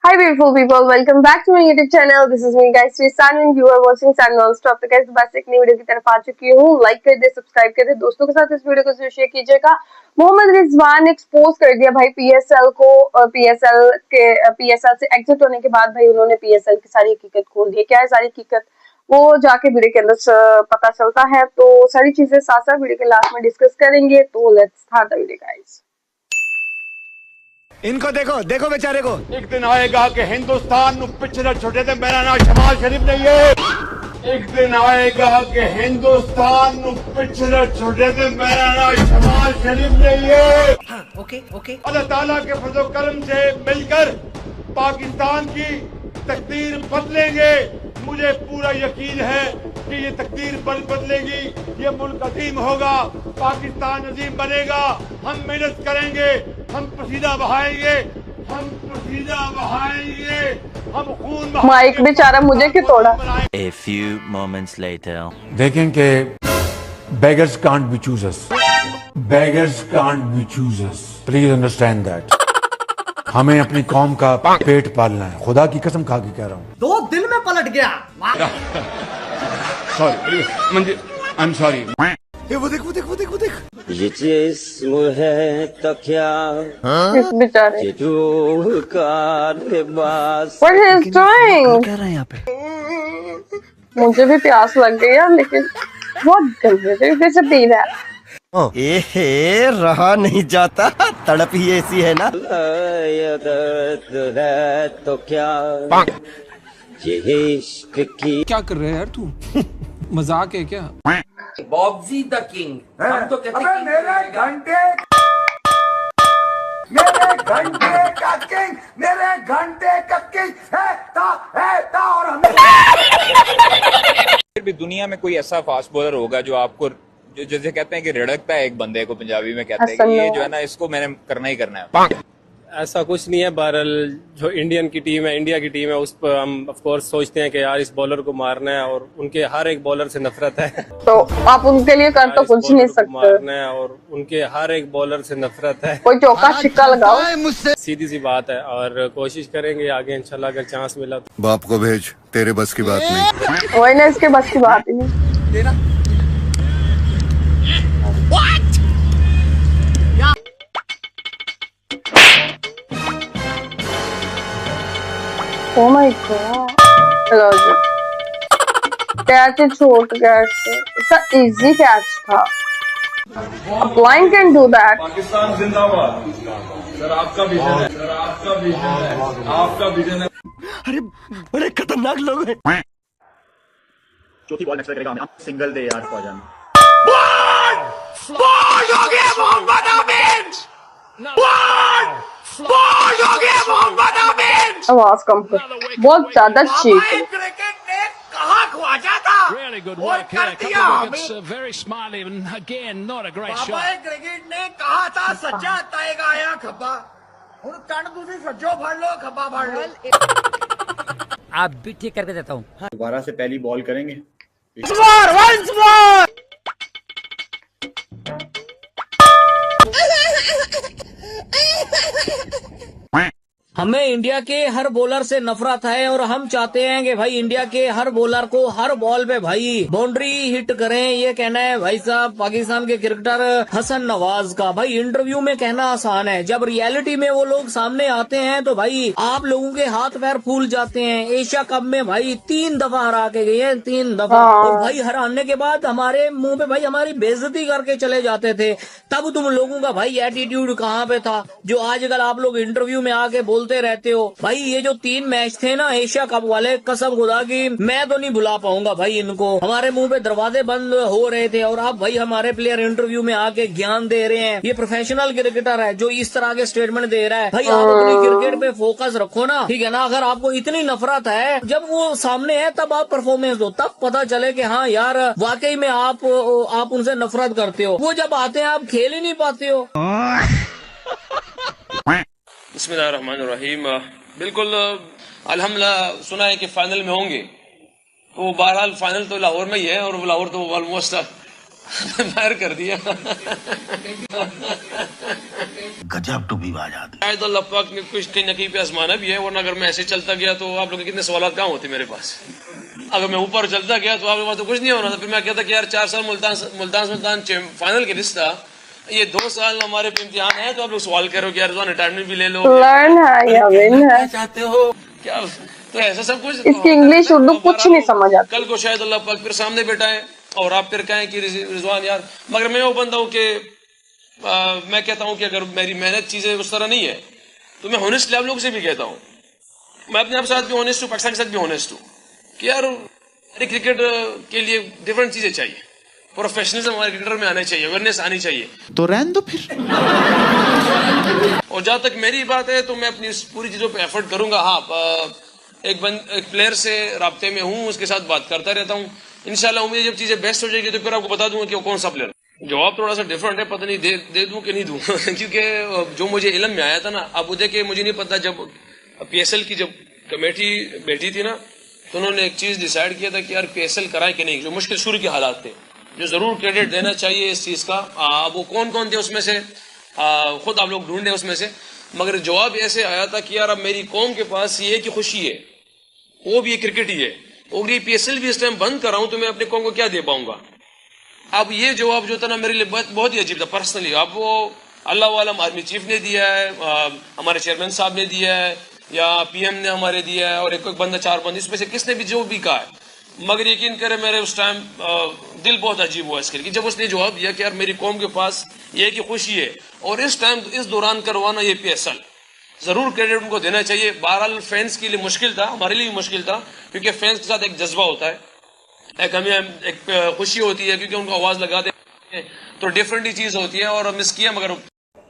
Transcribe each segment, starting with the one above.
Hi beautiful people, welcome back to my YouTube channel. This is me guys, Srisan and you are watching Sun Non-Stop। तो guys बस एक नई video की तरफ आ चुकी हूँ। लाइक कर दे, सब्सक्राइब कर दे, दोस्तों के साथ इस वीडियो को शेयर कीजिएगा। मोहम्मद रिजवान एक्सपोज कर दिया भाई पीएसएल को। पीएसएल से एग्जिट होने के बाद भाई उन्होंने पीएसएल की सारी हकीकत खोल दी है। क्या है सारी हकीकत, वो जाके वीडियो के अंदर पता चलता है। तो सारी चीजें साथ साथ वीडियो के लास्ट में डिस्कस करेंगे। तो let's start the video guys. इनको देखो देखो बेचारे को। एक दिन आएगा कि हिंदुस्तान नु पिछड़े छोटे थे, मेरा नाम शहबाज शरीफ नहीं है। एक दिन आएगा कि हिंदुस्तान नु पिछड़े छोटे थे, मेरा नाम शहबाज शरीफ नहीं है। हाँ, ओके। अल्लाह ताला के फजल करम से मिलकर पाकिस्तान की तकदीर बदलेंगे। मुझे पूरा यकीन है कि ये तकदीर बदलेगी, ये मुल्क अजीम होगा, पाकिस्तान अजीम बनेगा। हम मेहनत करेंगे, हम पसीना बहाएंगे, हम खून माइक बेचारा मुझे क्यों तोड़ा। A few moments later. देखें कि beggars can't be choosers. Beggars can't be choosers. Please understand that. हमें अपनी कौम का पेट पालना है। खुदा की कसम खा के कह रहा हूँ। 2 दिन में पलट गया। सॉरी मंजिल, आई एम सॉरी। वो देख। ये जिस्म है तो क्या इस बेचारे का लिबास। What he is doing? क्या रहा है यहाँ पे? मुझे भी प्यास लग गई है, लेकिन बहुत गंदे तरीके से पी रहा है। ए रहा नहीं जाता, तड़प ही ऐसी है ना। ये दर्द है तो क्या ये इश्क की। क्या कर रहे हैं यार तू? मजाक है क्या? बॉब्जी द किंग, हम तो कहते हैं मेरे घंटे का किंग है और हमें फिर भी दुनिया में कोई ऐसा फास्ट बॉलर होगा जो आपको जैसे कहते हैं कि रिड़कता है एक बंदे को, पंजाबी में कहते हैं कि ये जो है ना, इसको मैंने करना ही करना है। ऐसा कुछ नहीं है। बहरहाल जो इंडिया की टीम है उस पर हम ऑफ कोर्स सोचते हैं कि यार इस बॉलर को मारना है, और उनके हर एक बॉलर से नफरत है। तो आप उनके लिए कर तो कुछ नहीं सकते। मारना है और उनके हर एक बॉलर से नफरत है। कोई चौका छिक्का लगाओ, सीधी सी बात है। और कोशिश करेंगे आगे इंशाल्लाह, अगर चांस मिला तो। बाप को भेज, तेरे बस की बात नहीं। वही ना, इसके बस की बात ही नहीं। Oh my god! कैच छोड़ कैच, इतना इजी कैच था। A blind can do that. Pakistan जिंदाबाद। सर आपका विजन है, आपका विजन है। अरे बड़े खतरनाक लोग हैं। चौथी बॉल नेक्स्ट करेगा, सिंगल दे यार फौजन। बॉल हो गया मोहम्मद आमिर। बॉल हो गया मोहम्मद आमिर। आवाज कम कर, बहुत ज्यादा चीख। क्रिकेट ने कहाँ ख्वाजा था, वो कर दिया हमें। Very smiley and again not a great Baba shot. Cricket ने कहा था सच्चा ताएगा आया खब्बा, हुण कंड तुसी सज्जो फड़ लो खब्बा फड़ लो। आप भी ठीक करके देता हूँ। दोबारा से पहली बॉल करेंगे। हमें इंडिया के हर बॉलर से नफरत है और हम चाहते हैं कि भाई इंडिया के हर बॉलर को हर बॉल पे भाई बाउंड्री हिट करें। ये कहना है भाई साहब पाकिस्तान के क्रिकेटर हसन नवाज का। भाई इंटरव्यू में कहना आसान है, जब रियलिटी में वो लोग सामने आते हैं तो भाई आप लोगों के हाथ पैर फूल जाते हैं। एशिया कप में भाई 3 दफा हरा के गए हैं, 3 दफा। और भाई हराने के बाद हमारे मुंह पे भाई हमारी बेइज्जती करके चले जाते थे। तब तुम लोगों का भाई एटीट्यूड कहाँ पे था, जो आजकल आप लोग इंटरव्यू में आके बोलते रहते हो। भाई ये जो 3 मैच थे ना एशिया कप वाले, कसम खुदा की मैं तो नहीं भुला पाऊंगा भाई इनको। हमारे मुंह पे दरवाजे बंद हो रहे थे और अब भाई हमारे प्लेयर इंटरव्यू में आके ज्ञान दे रहे हैं। ये प्रोफेशनल क्रिकेटर है जो इस तरह के स्टेटमेंट दे रहा है। भाई आप अपनी क्रिकेट पे फोकस रखो ना, ठीक है ना। अगर आपको इतनी नफरत है, जब वो सामने है तब आप परफॉर्मेंस दो, तब पता चले कि हाँ यार वाकई में आप उनसे नफरत करते हो। वो जब आते हैं आप खेल ही नहीं पाते हो। बिस्मिल्लाहिर्रहमानिर्रहीम। बिल्कुल अल्हम्दुलिल्लाह सुना है कि फाइनल में होंगे, तो बहरहाल फाइनल तो लाहौर में ही है और लाहौर तो ऑलमोस्ट बाहर कर दिया। गजब टू बी बात। शायद अल्लाह पाक ने कुछ कहीं न कहीं पे आजमाना भी है, वरना अगर मैं ऐसे चलता गया तो आप लोगों के कितने सवाल कहाँ होते मेरे पास। अगर मैं ऊपर चलता गया तो आपके पास तो कुछ नहीं होना था। फिर मैं कहता कि यार 4 साल मुल्तान फाइनल के लिस्ट था, ये 2 साल हमारे पे इम्तिहान है, तो आप लोग सवाल करो कि यार रिजवान रिटायरमेंट भी ले लो, लर्न है या विन है चाहते हो क्या, तो ऐसा सब कुछ। इसकी इंग्लिश उर्दू कुछ नहीं समझ आता। कल को शायद अल्लाह पाक फिर सामने बैठाए और आप फिर कहें कि रिजवान यार, मगर मैं वो बंदा हूँ कि मैं कहता हूँ कि अगर मेरी मेहनत चीजें उस तरह नहीं है तो मैं होनेस्टली आप लोगों से भी कहता हूँ, मैं अपने आप साथ भी होनेस्ट हूँ, पाकिस्तान के साथ भी होनेस्ट हूँ कि यार क्रिकेट के लिए डिफरेंट चीजें चाहिए, प्रोफेशनलिज्म हमारे क्रिकेटर में आने चाहिए, अवेयरनेस आनी चाहिए, तो रहने दो फिर। और जहां तक मेरी बात है तो मैं अपनी पूरी चीजों पे एफर्ट करूंगा। हाँ, एक प्लेयर से राब्ते में हूँ, उसके साथ बात करता रहता हूँ, इंशाल्लाह उम्मीद जब चीजें बेस्ट हो जाएगी तो फिर आपको बता दूंगा कि वो कौन सा प्लेयर। जवाब थोड़ा सा डिफरेंट है, पता नहीं दे दूं कि नहीं दूं क्योंकि जो मुझे इल्म में आया था ना, अब वो देखिए मुझे नहीं पता, जब PSL की जब कमेटी बैठी थी ना तो उन्होंने एक चीज डिसाइड किया था कि यार PSL कराए कि नहीं, जो मुश्किल शुरू के हालात थे, जो जरूर क्रेडिट देना चाहिए इस चीज का। वो कौन कौन थे उसमें से खुद आप लोग ढूंढे उसमें से, मगर जवाब ऐसे आया था कि यार अब मेरी कौम के पास ये की खुशी है, वो भी क्रिकेट ही है, और ये PSL भी इस टाइम बंद कर रहा हूं तो मैं अपने कौम को क्या दे पाऊंगा। अब ये जवाब जो था ना मेरे लिए बहुत ही अजीब था पर्सनली। अब वो अल्लाह वालम आर्मी चीफ ने दिया है, हमारे चेयरमैन साहब ने दिया है, या PM ने हमारे दिया है, और एक बंदा 4 बंदे, इसमें से किसने भी जो भी कहा है, मगर यकीन करे मेरे उस टाइम दिल बहुत अजीब हुआ इसके लिए, जब उसने जवाब दिया कि यार मेरी कौम के पास ये की खुशी है और इस टाइम इस दौरान करवाना ये PSL, जरूर क्रेडिट उनको देना चाहिए। बहरहाल फैंस के लिए मुश्किल था, हमारे लिए भी मुश्किल था, क्योंकि फैंस के साथ एक जज्बा होता है, एक हमें एक खुशी होती है क्योंकि उनको आवाज लगाते हैं तो डिफरेंट ही चीज होती है, और मिस किया। मगर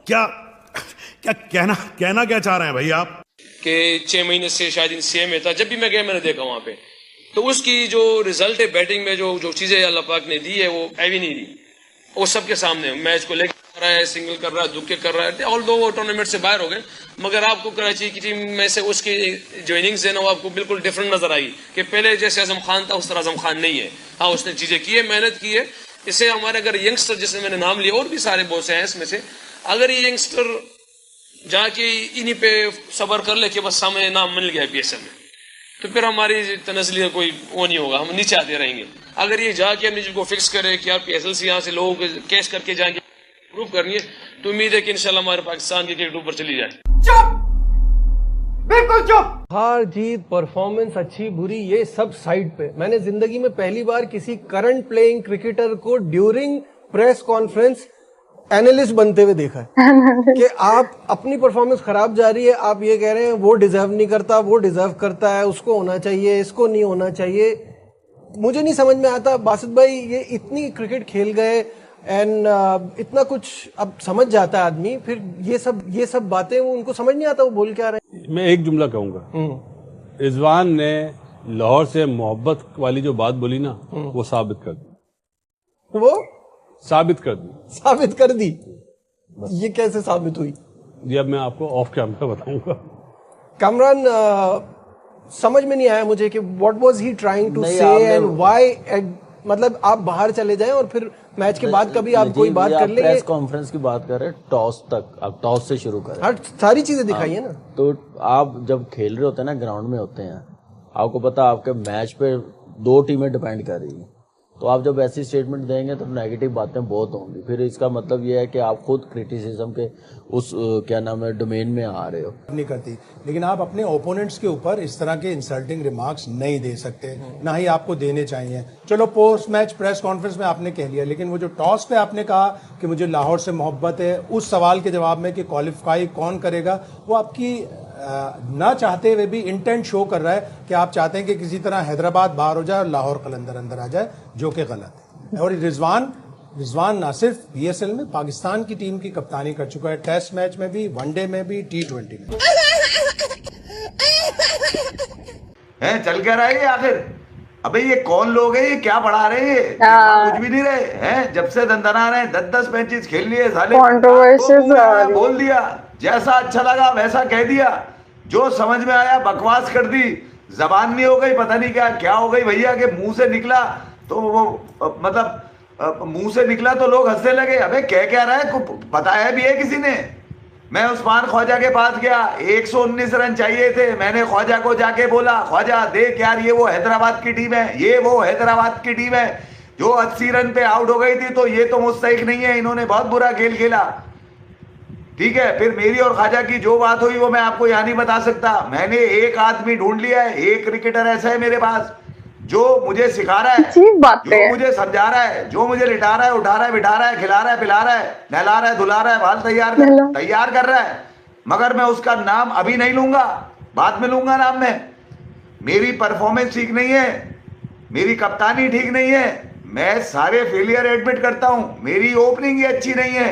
क्या क्या कहना क्या चाह रहे हैं भाई आप? कि 6 महीने से शायद CM में था, जब भी मैं गया मैंने देखा वहां पे, तो उसकी जो रिजल्ट है बैटिंग में, जो चीजें अल्लाह पाक ने दी है वो हैवी नहीं दी, वो सबके सामने मैच को लेकर कर रहा है, सिंगल कर रहा है, दुक्के कर रहा है, ऑल दो वो टूर्नामेंट से बाहर हो गए, मगर आपको कराची की टीम में से उसकी जो इनिंग्स है ना वो आपको बिल्कुल डिफरेंट नजर आई कि पहले जैसे आजम खान था उस तरह आजम खान नहीं है। हाँ, उसने चीजें की है, मेहनत की है। इससे हमारे अगर यंगस्टर, जिसने मैंने नाम लिया, और भी सारे बहुत से हैं इसमें से, अगर ये यंगस्टर जाके इन्हीं पे सबर कर ले कि बस सामने नाम मिल गया PSL में, तो फिर हमारी तनज़ली कोई वो नहीं होगा, हम नीचे आते रहेंगे। अगर ये जाके अपनी चीज को फिक्स करे कि यार PSL से यहाँ से लोगों को कैश करके जाएंगे, प्रूव करनी है, तो उम्मीद है कि इंशाल्लाह हमारे पाकिस्तान की क्रिकेट ऊपर चली जाए। चुप, बिल्कुल चुप। हार जीत, परफॉर्मेंस अच्छी बुरी, ये सब साइड पे, मैंने जिंदगी में पहली बार किसी करंट प्लेइंग क्रिकेटर को ड्यूरिंग प्रेस कॉन्फ्रेंस एनालिस्ट बनते हुए देखा है कि आप अपनी परफॉर्मेंस खराब जा रही है, आप ये कह रहे हैं वो डिजर्व नहीं करता, वो डिजर्व करता है, उसको होना चाहिए, इसको नहीं होना चाहिए। मुझे नहीं समझ में आता बासित भाई, ये इतनी क्रिकेट खेल गए एंड इतना कुछ अब समझ जाता है आदमी, फिर ये सब बातें वो उनको समझ नहीं आता वो बोल क्या रहे हैं। मैं एक जुमला कहूंगा, रिजवान ने लाहौर से मोहब्बत वाली जो बात बोली ना, वो साबित कर दी, वो साबित कर दी। ये कैसे साबित हुई? ये अब मैं आपको ऑफ कैमरा बताऊंगा। कामरान, समझ में नहीं आया मुझे कि what was he trying to say and why, मतलब आप बाहर चले जाएं और फिर मैच के बाद कभी आप कोई बात कर लेंगे। प्रेस कॉन्फ्रेंस की बात कर रहे हैं, टॉस तक, आप टॉस से शुरू करें, हर सारी चीजें दिखाइए ना। तो आप जब खेल रहे होते हैं ना, ग्राउंड में होते हैं, आपको पता आपके मैच पे 2 टीमें डिपेंड कर रही हैं, तो आप जब ऐसी स्टेटमेंट देंगे तो नेगेटिव बातें बहुत होंगी। फिर इसका मतलब ये है कि आप खुद क्रिटिसिज्म के उस क्या नाम है डोमेन में आ रहे हो। नहीं करती, लेकिन आप अपने ओपोनेंट्स के ऊपर इस तरह के इंसल्टिंग रिमार्क्स नहीं दे सकते, ना ही आपको देने चाहिए। चलो पोस्ट मैच प्रेस कॉन्फ्रेंस में आपने कह लिया, लेकिन वो जो टॉस पे आपने कहा कि मुझे लाहौर से मोहब्बत है, उस सवाल के जवाब में कि क्वालिफाई कौन करेगा, वो आपकी ना चाहते हुए भी इंटेंट शो कर रहा है कि आप चाहते हैं कि किसी तरह हैदराबाद बाहर हो जाए और लाहौर कलंदर अंदर आ जाए, जो कि गलत है। और रिजवान ना सिर्फ PSL में पाकिस्तान की टीम की कप्तानी कर चुका है, टेस्ट मैच में भी, वनडे में भी, T20 में। चल क्या रहा है आखिर? अबे ये कौन लोग हैं, ये क्या बढ़ा रहे हैं? कुछ भी नहीं रहे हैं, जब से दंदना रहे हैं, 10 मैचेस खेल लिए साले, बोल दिया, जैसा अच्छा लगा वैसा कह दिया, जो समझ में आया बकवास कर दी, जबान नहीं हो गई, पता नहीं क्या हो गई भैया के मुंह से निकला, तो वो मतलब मुंह से निकला तो लोग हंसने लगे, अबे क्या रहा है, बताया भी है किसी ने? मैं उस्मान ख्वाजा के पास गया, 119 रन चाहिए थे, मैंने ख्वाजा को जाके बोला, ख्वाजा देख यार ये वो हैदराबाद की टीम है, ये वो हैदराबाद की टीम है जो 80 रन पे आउट हो गई थी, तो ये तो मुस्तहिक नहीं है, इन्होंने बहुत बुरा खेल खेला। ठीक है, फिर मेरी और ख्वाजा की जो बात हुई वो मैं आपको यहाँ नहीं बता सकता। मैंने एक आदमी ढूंढ लिया है, एक क्रिकेटर ऐसा है मेरे पास जो मुझे सिखा रहा है, जो मुझे समझा रहा है, जो मुझे लिटा रहा है, उठा रहा है, बिठा रहा है, खिला रहा है, पिला रहा है, नहला रहा है, धुला रहा है, बाल तैयार कर रहा है। मगर मैं उसका नाम अभी नहीं लूंगा, बाद में लूंगा नाम मैं। मेरी परफॉर्मेंस ठीक नहीं है, मेरी कप्तानी ठीक नहीं है, मैं सारे फेलियर एडमिट करता हूं, मेरी ओपनिंग ही अच्छी नहीं है।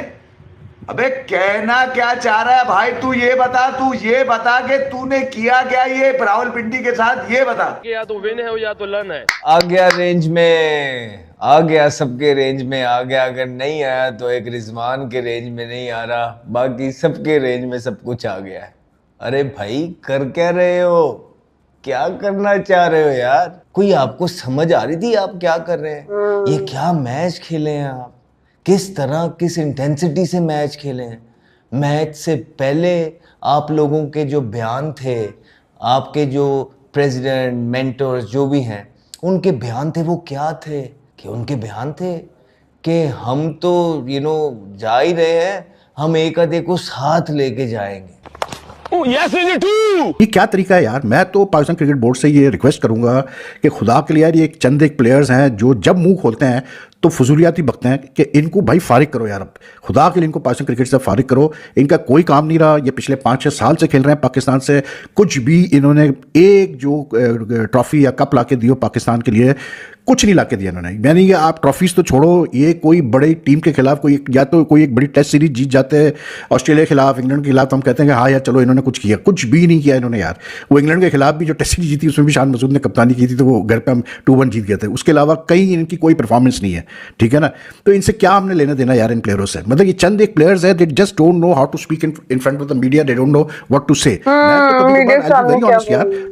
अबे कहना क्या चाह रहा है भाई, तू ये बता कि तूने किया क्या ये रावलपिंडी के साथ, ये बता। या तो विन है या तो लन है। आ गया रेंज में, आ गया सबके रेंज में आ गया, अगर नहीं आया तो एक रिजवान के रेंज में नहीं आ रहा, बाकी सबके रेंज में सब कुछ आ गया है। अरे भाई कर क्या रहे हो, क्या करना चाह रहे हो यार? कोई आपको समझ आ रही थी आप क्या कर रहे हैं? ये क्या मैच खेले हैं आप, किस तरह किस इंटेंसिटी से मैच खेले हैं? मैच से पहले आप लोगों के जो बयान थे, आपके जो प्रेसिडेंट मेंटर्स जो भी हैं उनके बयान थे, वो क्या थे? कि उनके बयान थे कि हम तो जा ही रहे हैं, हम एक आधे को साथ लेके जाएंगे। ये क्या तरीका है यार? मैं तो पाकिस्तान क्रिकेट बोर्ड से ये रिक्वेस्ट करूंगा कि खुदा के लिए यार, ये चंद एक प्लेयर्स हैं जो जब मुंह खोलते हैं तो फजूलियाती बकते हैं, कि इनको भाई फारिग करो यार, अब खुदा के लिए इनको पाकिस्तान क्रिकेट से फारिग करो। इनका कोई काम नहीं रहा, ये पिछले 5-6 साल से खेल रहे हैं पाकिस्तान से, कुछ भी इन्होंने एक जो ट्रॉफी या कप ला के दियो पाकिस्तान के लिए, कुछ नहीं ला के दिया इन्होंने। यानी कि आप ट्रॉफीज तो छोड़ो, ये कोई बड़ी टीम के खिलाफ कोई या तो कोई एक बड़ी टेस्ट सीरीज जीत जाते हैं ऑस्ट्रेलिया के खिलाफ, इंग्लैंड के खिलाफ, तो हम कहते हैं कि हाँ यार चलो इन्होंने कुछ किया, कुछ भी नहीं किया इन्होंने यार। वो इंग्लैंड के खिलाफ भी जो टेस्ट सीरीज जीती उसमें भी शान मसूद ने कप्तानी की थी, तो वो घर पे हम 2-1 जीत गए थे, उसके अलावा कहीं इनकी कोई परफॉर्मेंस नहीं है। ठीक है ना, तो इनसे क्या हमने लेना देना यार इन प्लेयरों से? मतलब ये चंद एक प्लेयर्स है, they just don't know how to speak in front of the media, they don't know what to say.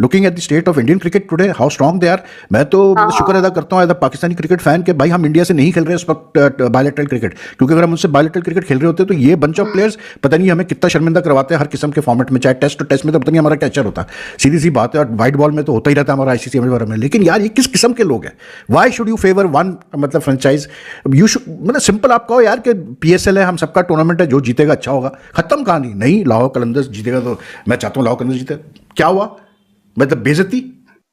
Looking at the state of Indian cricket today, how strong they are, मैं तो शुक्र अदा करता हूं as a Pakistani cricket fan के भाई हम India से नहीं खेल रहे हैं इस वक्त बायलैटरल क्रिकेट, क्योंकि अगर हम उनसे बायलैटरल क्रिकेट खेल रहे होते तो ये बंच ऑफ प्लेयर्स पता नहीं हमें कितना शर्मिंदा करवाते हैं हर किस्म के फॉर्मेट में, चाहे टेस्ट में तो पता नहीं हमारा क्या चल होता, सीधी सी बात है। और वाइट बॉल में तो होता ही रहता है हमारा आईसीसी वगैरह में, लेकिन यार ये किस किस्म के लोग हैं? Why should you favour one मतलब फ्रेंचाइज? यू शुड मतलब सिंपल आप कहो यार कि पीएसएल है, हम सबका टूर्नामेंट है, जो जीतेगा अच्छा होगा, खत्म कहानी। नहीं, लाहौर कलंदर्स जीतेगा तो मैं चाहता हूँ लाहौर कलंदर्स जीते, क्या हुआ? मतलब बेइज्जती।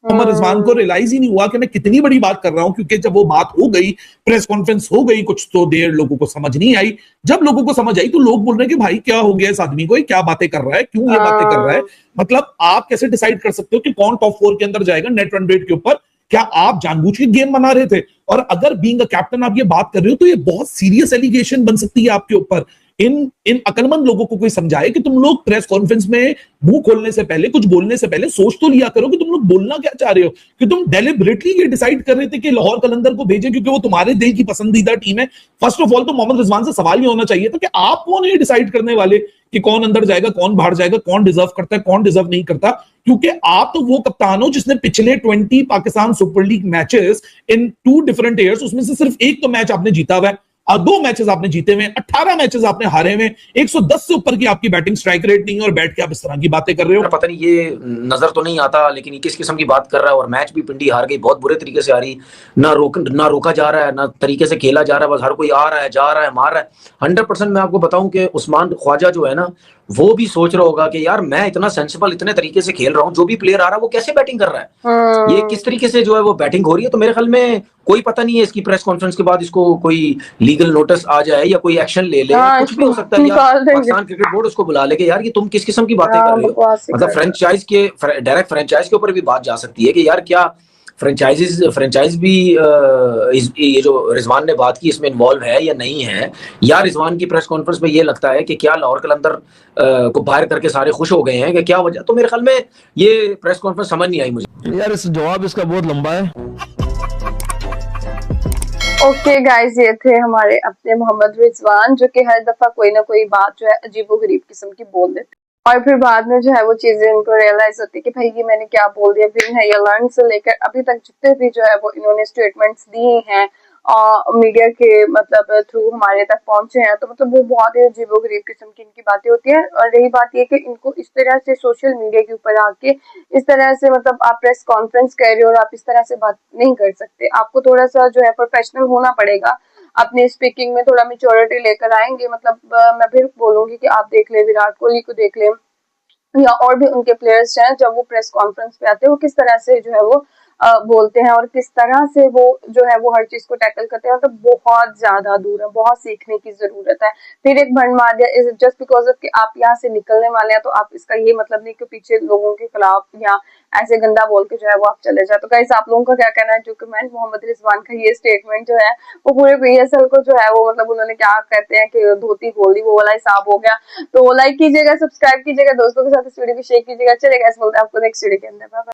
मोहम्मद रिजवान को रियलाइज ही नहीं हुआ कि मैं कितनी बड़ी बात कर रहा हूं, क्योंकि जब वो बात हो गई, प्रेस कॉन्फ्रेंस हो गई, कुछ तो देर लोगों को समझ नहीं आई। जब लोगों को समझ आई तो लोग बोल रहे हैं कि भाई क्या हो गया इस आदमी को, क्या बातें कर रहा है, क्यों ये बातें कर रहा है? मतलब आप कैसे डिसाइड कर सकते हो कि कौन टॉप 4 के अंदर जाएगा नेट रन रेट के ऊपर? क्या आप जानबूझ के गेम बना रहे थे? और अगर बीइंग अ कैप्टन आप ये बात कर रहे हो तो ये बहुत सीरियस एलिगेशन बन सकती है आपके ऊपर। इन अकलमंद लोगों को कोई समझाए कि तुम लोग प्रेस कॉन्फ्रेंस में मुंह खोलने से पहले, कुछ बोलने से पहले सोच तो लिया करो कि तुम लोग बोलना क्या चाह रहे हो, कि तुम डेलिबरेटली ये डिसाइड कर रहे थे कि लाहौर कलंदर को भेजें क्योंकि वो तुम्हारे दिल की पसंदीदा टीम है। फर्स्ट ऑफ ऑल तो मोहम्मद रिजवान से सवाल ये होना चाहिए था कि आप कौन ये डिसाइड करने वाले कि कौन अंदर जाएगा, कौन बाहर जाएगा, कौन डिजर्व करता है, कौन डिजर्व नहीं करता? क्योंकि आप तो वो कप्तान हो जिसने पिछले 20 Pakistan super league matches in 2 different years, उसमें से सिर्फ एक तो मैच आपने जीता हुआ है और 2 मैचेस आपने जीते हुए, 18 मैचेस आपने हारे हुए, 110 से ऊपर की आपकी बैटिंग स्ट्राइक रेट नहीं है, और बैठ के आप इस तरह की बातें कर रहे हो। पता नहीं ये नजर तो नहीं आता, लेकिन ये किस किस्म की बात कर रहा है। और मैच भी पिंडी हार गई, बहुत बुरे तरीके से हारी, ना रोका जा रहा है, ना तरीके से खेला जा रहा है, बस हर कोई आ रहा है, जा रहा है, मार रहा है। 100% मैं आपको बताऊं कि उस्मान ख्वाजा जो है ना, वो भी सोच रहा होगा कि यार मैं इतना सेंसिबल, इतने तरीके से खेल रहा हूँ, जो भी प्लेयर आ रहा है वो कैसे बैटिंग कर रहा है, ये किस तरीके से जो है वो बैटिंग हो रही है। तो मेरे ख्याल में कोई पता नहीं है इसकी प्रेस कॉन्फ्रेंस के बाद इसको कोई लीगल नोटिस आ जाए या कोई एक्शन ले ले, कुछ भी हो सकता है। यार पाकिस्तान क्रिकेट बोर्ड उसको बुला ले कि यार ये तुम किस किस्म की बातें कर रहे हो। मतलब डायरेक्ट फ्रेंचाइज के ऊपर भी बात जा सकती है कि यार क्या फ्रेंचाइज भी ये जो रिजवान ने बात की इसमें इन्वॉल्व है या नहीं है। या रिजवान की प्रेस कॉन्फ्रेंस में ये लगता है कि क्या लाहौर कलंदर को बाहर करके सारे खुश हो गए हैं कि क्या वजह? तो मेरे ख्याल में ये प्रेस कॉन्फ्रेंस समझ नहीं आई मुझे। यार इस जवाब इसका बहुत लंबा है। ओके गाइस, ये थे हमारे अपने मोहम्मद रिजवान, जो कि हर दफा कोई ना कोई बात जो है अजीबोगरीब किस्म की बोल देते और फिर बाद में जो है वो चीजें उनको रियलाइज होती है कि भाई ये मैंने क्या बोल दिया। विन है या लर्न से लेकर अभी तक जितने भी जो है वो इन्होंने स्टेटमेंट्स दिए हैं मीडिया के मतलब थ्रू हमारे तक पहुंचे हैं, तो मतलब वो बहुत ही अजीबोगरीब किस्म की इनकी बातें होती हैं। और रही बात ये कि इनको इस तरह से सोशल मीडिया के ऊपर आके इस तरह से मतलब आप प्रेस कॉन्फ्रेंस कर रहे हो और आप इस तरह से बात नहीं कर सकते, आपको थोड़ा सा जो है प्रोफेशनल होना पड़ेगा, अपने स्पीकिंग में थोड़ा मेच्योरिटी लेकर आएंगे। मतलब मैं फिर बोलूंगी कि आप देख ले विराट कोहली को देख ले या और भी उनके प्लेयर्स हैं, जब वो प्रेस कॉन्फ्रेंस पे आते हैं वो किस तरह से जो है वो बोलते हैं और किस तरह से वो जो है वो हर चीज को टैकल करते हैं। तो बहुत ज्यादा दूर है, बहुत सीखने की जरूरत है। फिर एक भंड मार दिया इज जस्ट बिकॉज ऑफ कि आप यहाँ से निकलने वाले हैं, तो आप इसका ये मतलब नहीं कि पीछे लोगों के खिलाफ या ऐसे गंदा बोल के जो है वो आप चले जाए। तो गाइस आप लोगों का क्या कहना है? जो कमेंट मोहम्मद रिजवान का ये स्टेटमेंट जो है वो पूरे PSL को जो है वो मतलब उन्होंने क्या कहते हैं कि धोती खोल दी, वो वाला हिसाब हो गया। तो लाइक कीजिएगा, सब्सक्राइब कीजिएगा, दोस्तों के साथ इस वीडियो को शेयर कीजिएगा। चलेगा, इस बोलते हैं आपको नेक्स्ट वीडियो के अंदर।